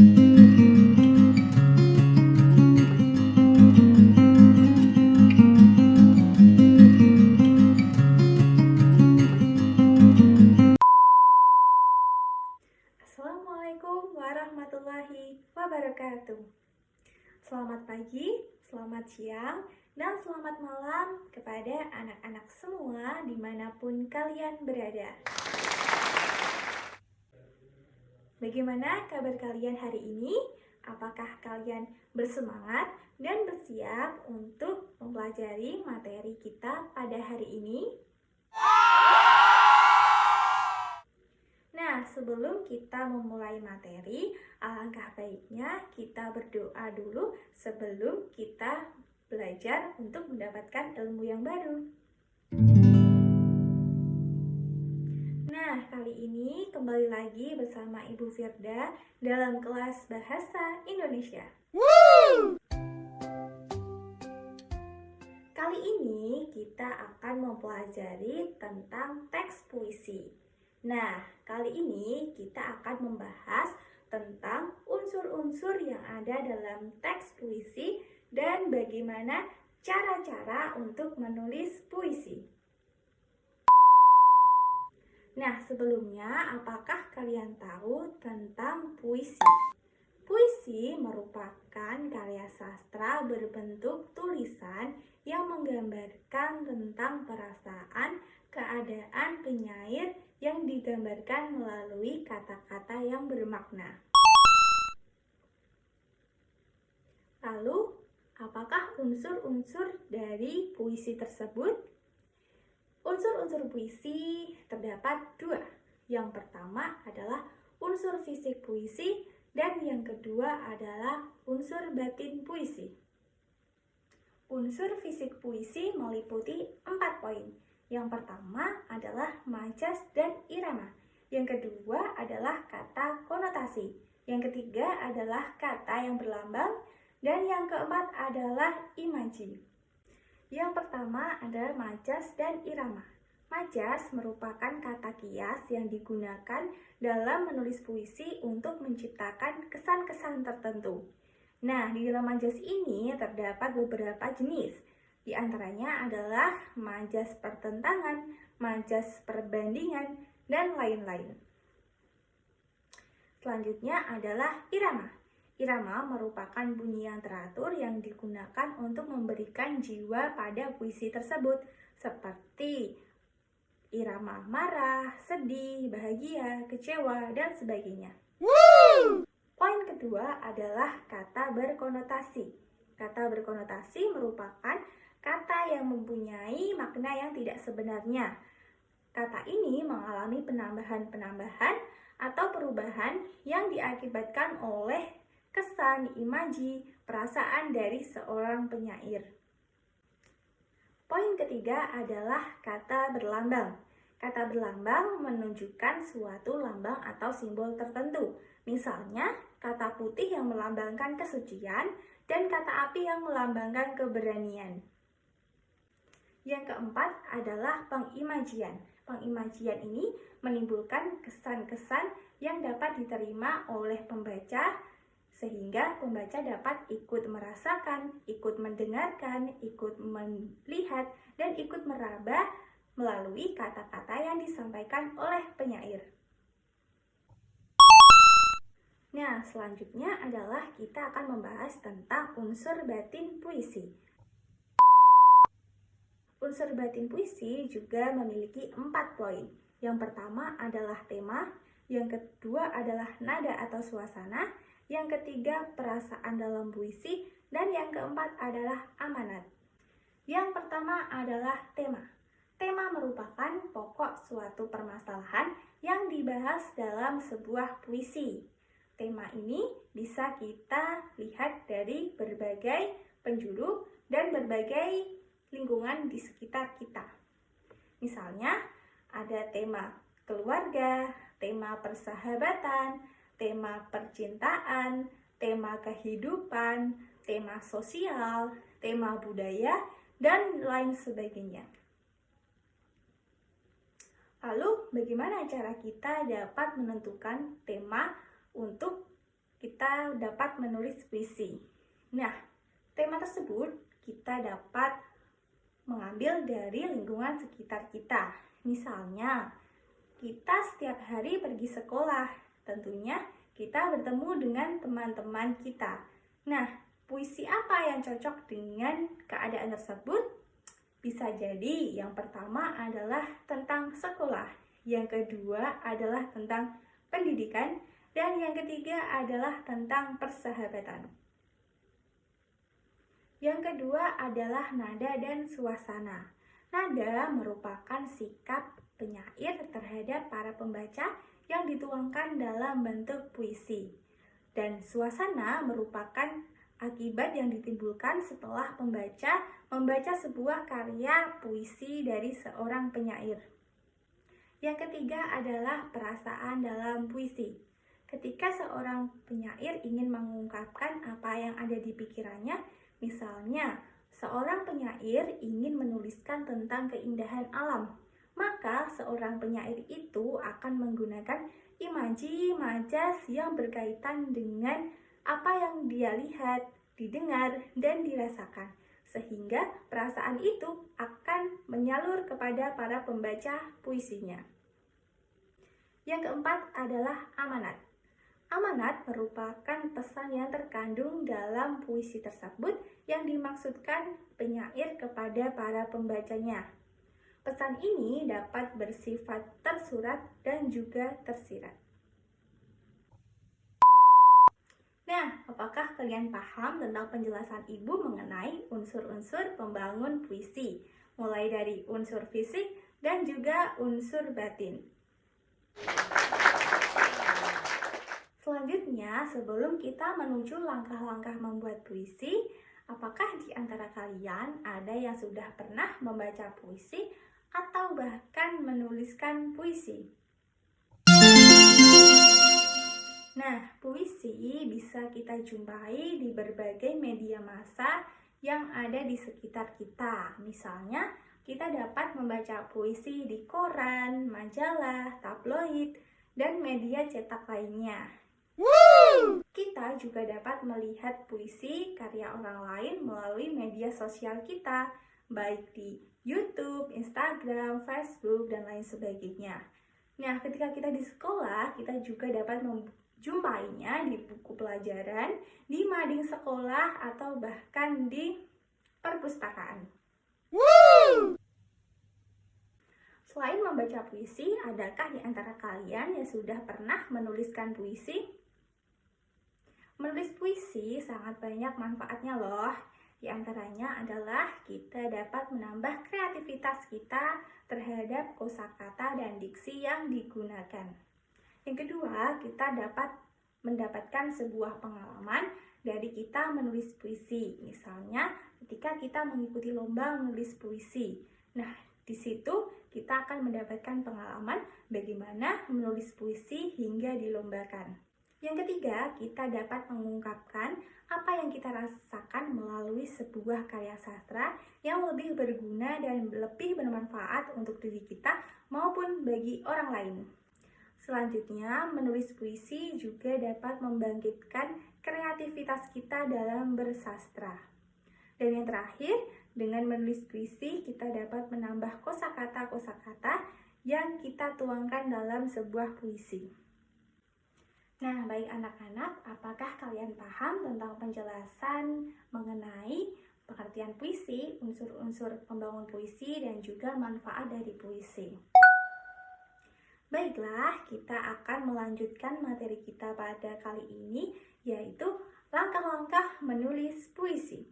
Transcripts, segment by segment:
Assalamualaikum warahmatullahi wabarakatuh. Selamat pagi, selamat siang, dan selamat malam kepada anak-anak semua dimanapun kalian berada. Bagaimana kabar kalian hari ini? Apakah kalian bersemangat dan bersiap untuk mempelajari materi kita pada hari ini? Nah, sebelum kita memulai materi, alangkah baiknya kita berdoa dulu sebelum kita belajar untuk mendapatkan ilmu yang baru. Nah, kali ini kembali lagi bersama Ibu Firda dalam kelas Bahasa Indonesia. Kali ini kita akan mempelajari tentang teks puisi. Nah, kali ini kita akan membahas tentang unsur-unsur yang ada dalam teks puisi dan bagaimana cara-cara untuk menulis puisi. Nah, sebelumnya, apakah kalian tahu tentang puisi? Puisi merupakan karya sastra berbentuk tulisan yang menggambarkan tentang perasaan, keadaan penyair yang digambarkan melalui kata-kata yang bermakna. Lalu, apakah unsur-unsur dari puisi tersebut? Unsur-unsur puisi terdapat dua. Yang pertama adalah unsur fisik puisi dan yang kedua adalah unsur batin puisi. Unsur fisik puisi meliputi 4 poin. Yang pertama adalah majas dan irama. Yang kedua adalah kata konotasi. Yang ketiga adalah kata yang berlambang. Dan yang keempat adalah imaji. Yang pertama adalah majas dan irama. Majas merupakan kata kias yang digunakan dalam menulis puisi untuk menciptakan kesan-kesan tertentu. Nah, di dalam majas ini terdapat beberapa jenis. Di antaranya adalah majas pertentangan, majas perbandingan, dan lain-lain. Selanjutnya adalah irama. Irama merupakan bunyi yang teratur yang digunakan untuk memberikan jiwa pada puisi tersebut, seperti irama marah, sedih, bahagia, kecewa, dan sebagainya. Poin kedua adalah kata berkonotasi. Kata berkonotasi merupakan kata yang mempunyai makna yang tidak sebenarnya. Kata ini mengalami penambahan-penambahan atau perubahan yang diakibatkan oleh kesan, imaji, perasaan dari seorang penyair. Poin ketiga adalah kata berlambang. Kata berlambang menunjukkan suatu lambang atau simbol tertentu. Misalnya, kata putih yang melambangkan kesucian dan kata api yang melambangkan keberanian. Yang keempat adalah pengimajian. Pengimajian ini menimbulkan kesan-kesan yang dapat diterima oleh pembaca sehingga pembaca dapat ikut merasakan, ikut mendengarkan, ikut melihat, dan ikut meraba melalui kata-kata yang disampaikan oleh penyair. Nah, selanjutnya adalah kita akan membahas tentang unsur batin puisi. Unsur batin puisi juga memiliki 4 poin. Yang pertama adalah tema, yang kedua adalah nada atau suasana, yang ketiga perasaan dalam puisi, dan yang keempat adalah amanat. Yang pertama adalah tema. Tema merupakan pokok suatu permasalahan yang dibahas dalam sebuah puisi. Tema ini bisa kita lihat dari berbagai penjuru dan berbagai lingkungan di sekitar kita. Misalnya, ada tema keluarga, tema persahabatan, tema percintaan, tema kehidupan, tema sosial, tema budaya, dan lain sebagainya. Lalu, bagaimana cara kita dapat menentukan tema untuk kita dapat menulis puisi. Nah, tema tersebut kita dapat mengambil dari lingkungan sekitar kita. Misalnya, kita setiap hari pergi sekolah, tentunya kita bertemu dengan teman-teman kita. Nah, puisi apa yang cocok dengan keadaan tersebut? Bisa jadi yang pertama adalah tentang sekolah, yang kedua adalah tentang pendidikan, dan yang ketiga adalah tentang persahabatan. Yang kedua adalah nada dan suasana. Nada merupakan sikap penyair terhadap para pembaca yang dituangkan dalam bentuk puisi. Dan suasana merupakan akibat yang ditimbulkan setelah pembaca membaca sebuah karya puisi dari seorang penyair. Yang ketiga adalah perasaan dalam puisi. Ketika seorang penyair ingin mengungkapkan apa yang ada di pikirannya, misalnya seorang penyair ingin menuliskan tentang keindahan alam, maka seorang penyair itu akan menggunakan imaji, majas yang berkaitan dengan apa yang dia lihat, didengar, dan dirasakan, sehingga perasaan itu akan menyalur kepada para pembaca puisinya. Yang keempat adalah amanat. Amanat merupakan pesan yang terkandung dalam puisi tersebut yang dimaksudkan penyair kepada para pembacanya. Pesan ini dapat bersifat tersurat dan juga tersirat. Nah, apakah kalian paham tentang penjelasan Ibu mengenai unsur-unsur pembangun puisi, mulai dari unsur fisik dan juga unsur batin? Selanjutnya, sebelum kita menuju langkah-langkah membuat puisi, apakah di antara kalian ada yang sudah pernah membaca puisi atau bahkan menuliskan puisi? Nah, puisi bisa kita jumpai di berbagai media massa yang ada di sekitar kita. Misalnya, kita dapat membaca puisi di koran, majalah, tabloid, dan media cetak lainnya. Kita juga dapat melihat puisi karya orang lain melalui media sosial kita, baik di YouTube, Instagram, Facebook, dan lain sebagainya. Nah, ketika kita di sekolah, kita juga dapat menjumpainya di buku pelajaran, di mading sekolah, atau bahkan di perpustakaan. Selain membaca puisi, adakah di antara kalian yang sudah pernah menuliskan puisi? Menulis puisi sangat banyak manfaatnya loh. Di antaranya adalah kita dapat menambah kreativitas kita terhadap kosakata dan diksi yang digunakan. Yang kedua, kita dapat mendapatkan sebuah pengalaman dari kita menulis puisi. Misalnya, ketika kita mengikuti lomba menulis puisi. Nah, di situ kita akan mendapatkan pengalaman bagaimana menulis puisi hingga dilombakan. Yang ketiga, kita dapat mengungkapkan apa yang kita rasakan melalui sebuah karya sastra yang lebih berguna dan lebih bermanfaat untuk diri kita maupun bagi orang lain. Selanjutnya, menulis puisi juga dapat membangkitkan kreativitas kita dalam bersastra. Dan yang terakhir, dengan menulis puisi kita dapat menambah kosakata-kosakata yang kita tuangkan dalam sebuah puisi. Nah, baik anak-anak, apakah kalian paham tentang penjelasan mengenai pengertian puisi, unsur-unsur pembangun puisi, dan juga manfaat dari puisi? Baiklah, kita akan melanjutkan materi kita pada kali ini, yaitu langkah-langkah menulis puisi.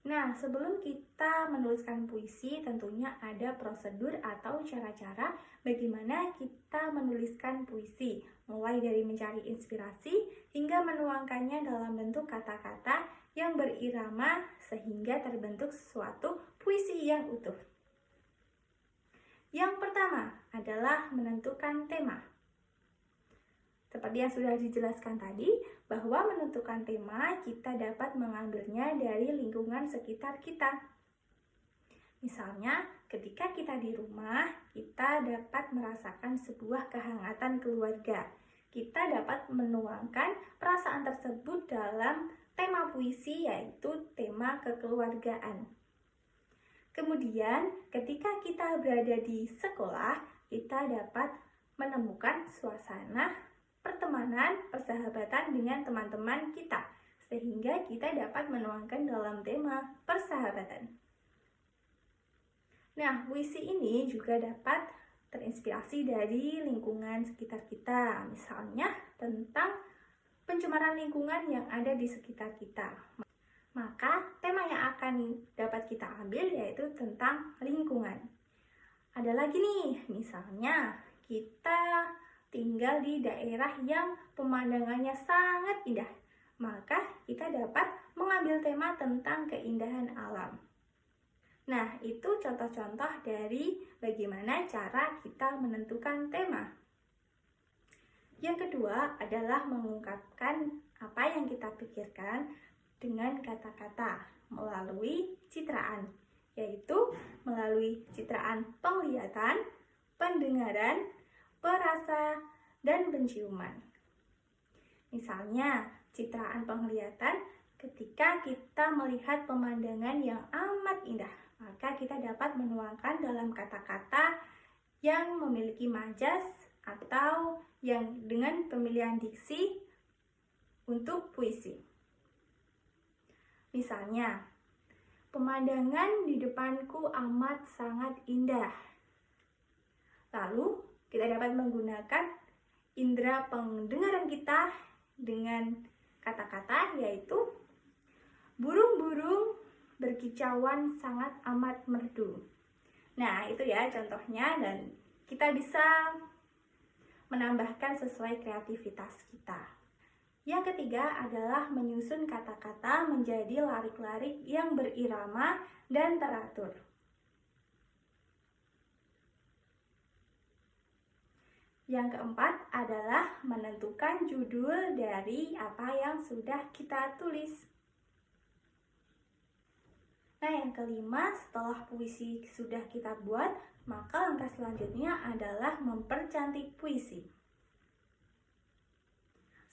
Nah, sebelum kita menuliskan puisi, tentunya ada prosedur atau cara-cara bagaimana kita menuliskan puisi, mulai dari mencari inspirasi hingga menuangkannya dalam bentuk kata-kata yang berirama sehingga terbentuk suatu puisi yang utuh. Yang pertama adalah menentukan tema. Seperti yang sudah dijelaskan tadi, bahwa menentukan tema kita dapat mengambilnya dari lingkungan sekitar kita. Misalnya, ketika kita di rumah, kita dapat merasakan sebuah kehangatan keluarga. Kita dapat menuangkan perasaan tersebut dalam tema puisi, yaitu tema kekeluargaan. Kemudian, ketika kita berada di sekolah, kita dapat menemukan suasana pertemanan, persahabatan dengan teman-teman kita, sehingga kita dapat menuangkan dalam tema persahabatan. Nah, puisi ini juga dapat terinspirasi dari lingkungan sekitar kita, misalnya tentang pencemaran lingkungan yang ada di sekitar kita. Maka tema yang akan dapat kita ambil yaitu tentang lingkungan. Ada lagi nih, misalnya kita tinggal di daerah yang pemandangannya sangat indah, maka kita dapat mengambil tema tentang keindahan alam. Nah, itu contoh-contoh dari bagaimana cara kita menentukan tema. Yang kedua adalah mengungkapkan apa yang kita pikirkan dengan kata-kata melalui citraan, yaitu melalui citraan penglihatan, pendengaran, perasa, dan penciuman. Misalnya, citraan penglihatan ketika kita melihat pemandangan yang amat indah, maka kita dapat menuangkan dalam kata-kata yang memiliki majas atau yang dengan pemilihan diksi untuk puisi. Misalnya, pemandangan di depanku amat sangat indah. Lalu, kita dapat menggunakan indera pendengaran kita dengan kata-kata yaitu burung-burung berkicauan sangat amat merdu. Nah, itu ya contohnya, dan kita bisa menambahkan sesuai kreativitas kita. Yang ketiga adalah menyusun kata-kata menjadi larik-larik yang berirama dan teratur. Yang keempat adalah menentukan judul dari apa yang sudah kita tulis. Nah, yang kelima, setelah puisi sudah kita buat, maka langkah selanjutnya adalah mempercantik puisi.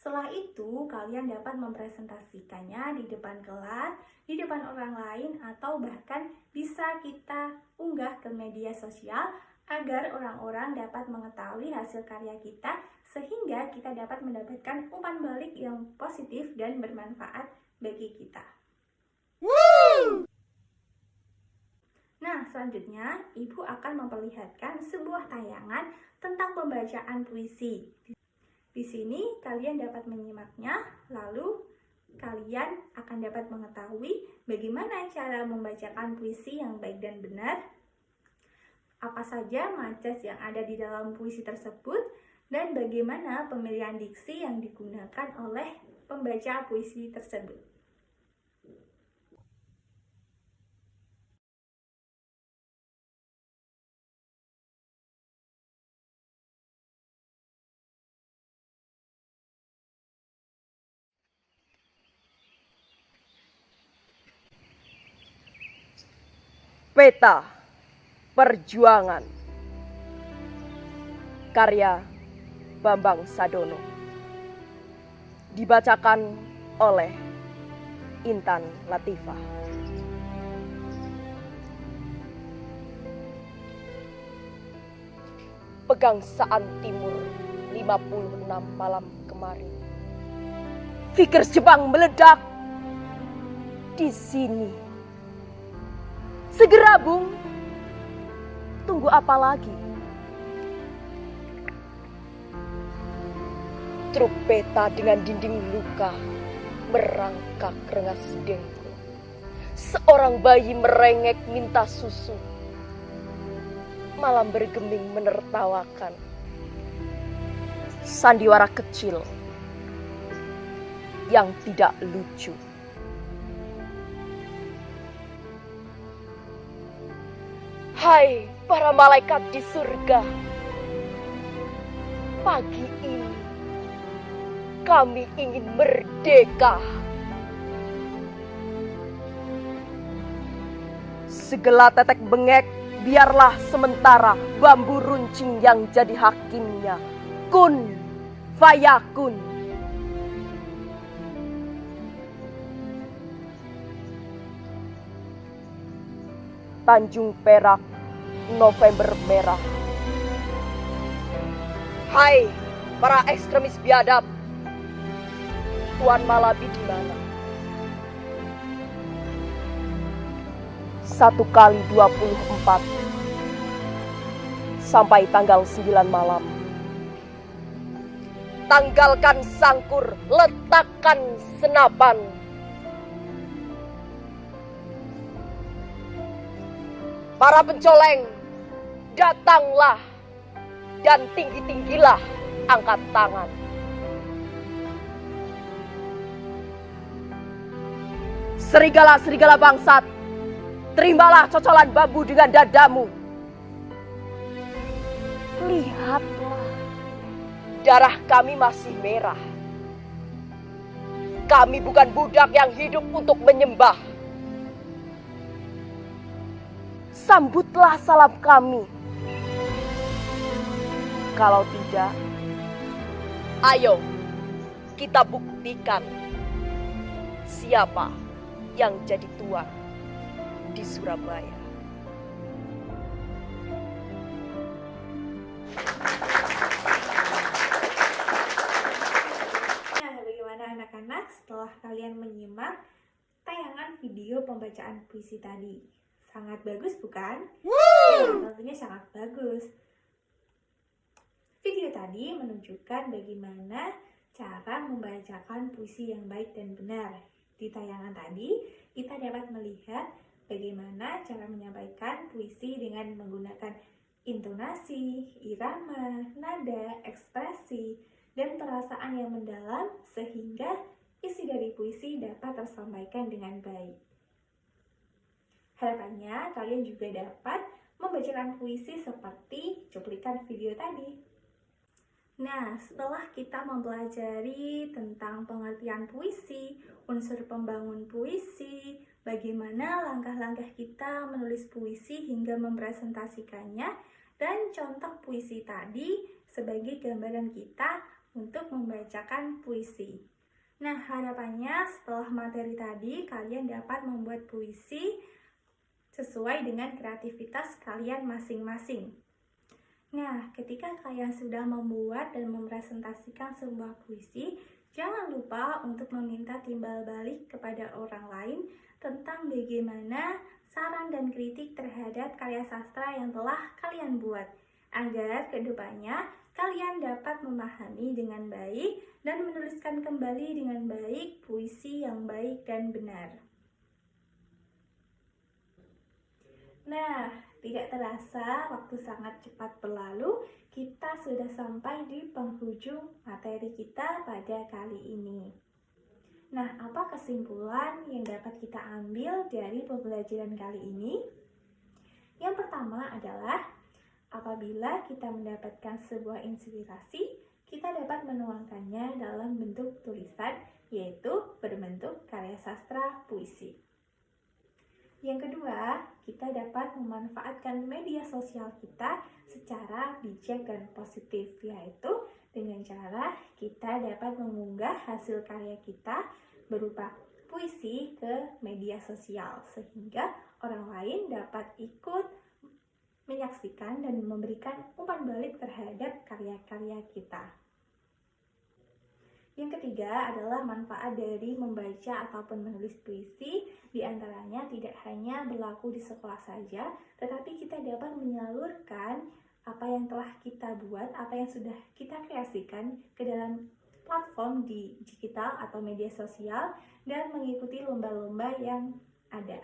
Setelah itu, kalian dapat mempresentasikannya di depan kelas, di depan orang lain, atau bahkan bisa kita unggah ke media sosial agar orang-orang dapat mengetahui hasil karya kita, sehingga kita dapat mendapatkan umpan balik yang positif dan bermanfaat bagi kita. Woo! Nah, selanjutnya Ibu akan memperlihatkan sebuah tayangan tentang pembacaan puisi. Di sini kalian dapat menyimaknya, lalu kalian akan dapat mengetahui bagaimana cara membacakan puisi yang baik dan benar, apa saja majas yang ada di dalam puisi tersebut, dan bagaimana pemilihan diksi yang digunakan oleh pembaca puisi tersebut. Peta Perjuangan, karya Bambang Sadono, dibacakan oleh Intan Latifah. Pegangsaan Timur 56 malam kemarin, Fikir Jepang meledak di sini. Segera, Bung. Tunggu apa lagi? Truk peta dengan dinding luka merangkak rengas dengkul. Seorang bayi merengek minta susu. Malam bergeming menertawakan. Sandiwara kecil yang tidak lucu. Hai para malaikat di surga, pagi ini kami ingin merdeka. Segala tetek bengek, biarlah sementara bambu runcing yang jadi hakimnya. Kun fayakun. Tanjung Perak, November merah. Hai para ekstremis biadab, Tuan Malabi di mana? 1 kali 24 sampai tanggal 9 malam. Tanggalkan sangkur, letakkan senapan. Para pencoleng, datanglah dan tinggi-tinggilah angkat tangan. Serigala-serigala bangsat, terimalah cocolan bambu dengan dadamu. Lihatlah, darah kami masih merah. Kami bukan budak yang hidup untuk menyembah. Sambutlah salam kami. Kalau tidak, ayo kita buktikan siapa yang jadi tuan di Surabaya. Nah, bagaimana anak-anak setelah kalian menyimak tayangan video pembacaan puisi tadi? Sangat bagus bukan? Ya, tentunya sangat bagus. Video tadi menunjukkan bagaimana cara membacakan puisi yang baik dan benar. Di tayangan tadi, kita dapat melihat bagaimana cara menyampaikan puisi dengan menggunakan intonasi, irama, nada, ekspresi, dan perasaan yang mendalam sehingga isi dari puisi dapat tersampaikan dengan baik. Harapannya kalian juga dapat membacakan puisi seperti cuplikan video tadi. Nah, setelah kita mempelajari tentang pengertian puisi, unsur pembangun puisi, bagaimana langkah-langkah kita menulis puisi hingga mempresentasikannya, dan contoh puisi tadi sebagai gambaran kita untuk membacakan puisi. Nah, harapannya setelah materi tadi kalian dapat membuat puisi sesuai dengan kreativitas kalian masing-masing. Nah, ketika kalian sudah membuat dan mempresentasikan sebuah puisi, jangan lupa untuk meminta timbal balik kepada orang lain tentang bagaimana saran dan kritik terhadap karya sastra yang telah kalian buat, agar kedepannya kalian dapat memahami dengan baik dan menuliskan kembali dengan baik puisi yang baik dan benar. Nah, tidak terasa waktu sangat cepat berlalu, kita sudah sampai di penghujung materi kita pada kali ini. Nah, apa kesimpulan yang dapat kita ambil dari pembelajaran kali ini? Yang pertama adalah, apabila kita mendapatkan sebuah inspirasi, kita dapat menuangkannya dalam bentuk tulisan, yaitu berbentuk karya sastra puisi. Yang kedua, kita dapat memanfaatkan media sosial kita secara bijak dan positif, yaitu dengan cara kita dapat mengunggah hasil karya kita berupa puisi ke media sosial, sehingga orang lain dapat ikut menyaksikan dan memberikan umpan balik terhadap karya-karya kita. Yang ketiga adalah manfaat dari membaca ataupun menulis puisi, diantaranya tidak hanya berlaku di sekolah saja, tetapi kita dapat menyalurkan apa yang telah kita buat, apa yang sudah kita kreasikan ke dalam platform di digital atau media sosial dan mengikuti lomba-lomba yang ada.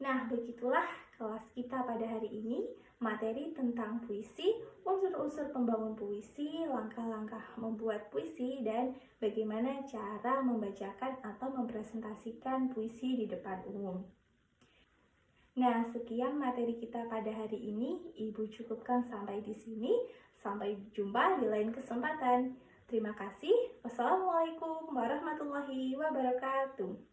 Nah, begitulah kelas kita pada hari ini, materi tentang puisi, unsur-unsur pembangun puisi, langkah-langkah membuat puisi, dan bagaimana cara membacakan atau mempresentasikan puisi di depan umum. Nah, sekian materi kita pada hari ini. Ibu cukupkan sampai di sini. Sampai jumpa di lain kesempatan. Terima kasih. Wassalamualaikum warahmatullahi wabarakatuh.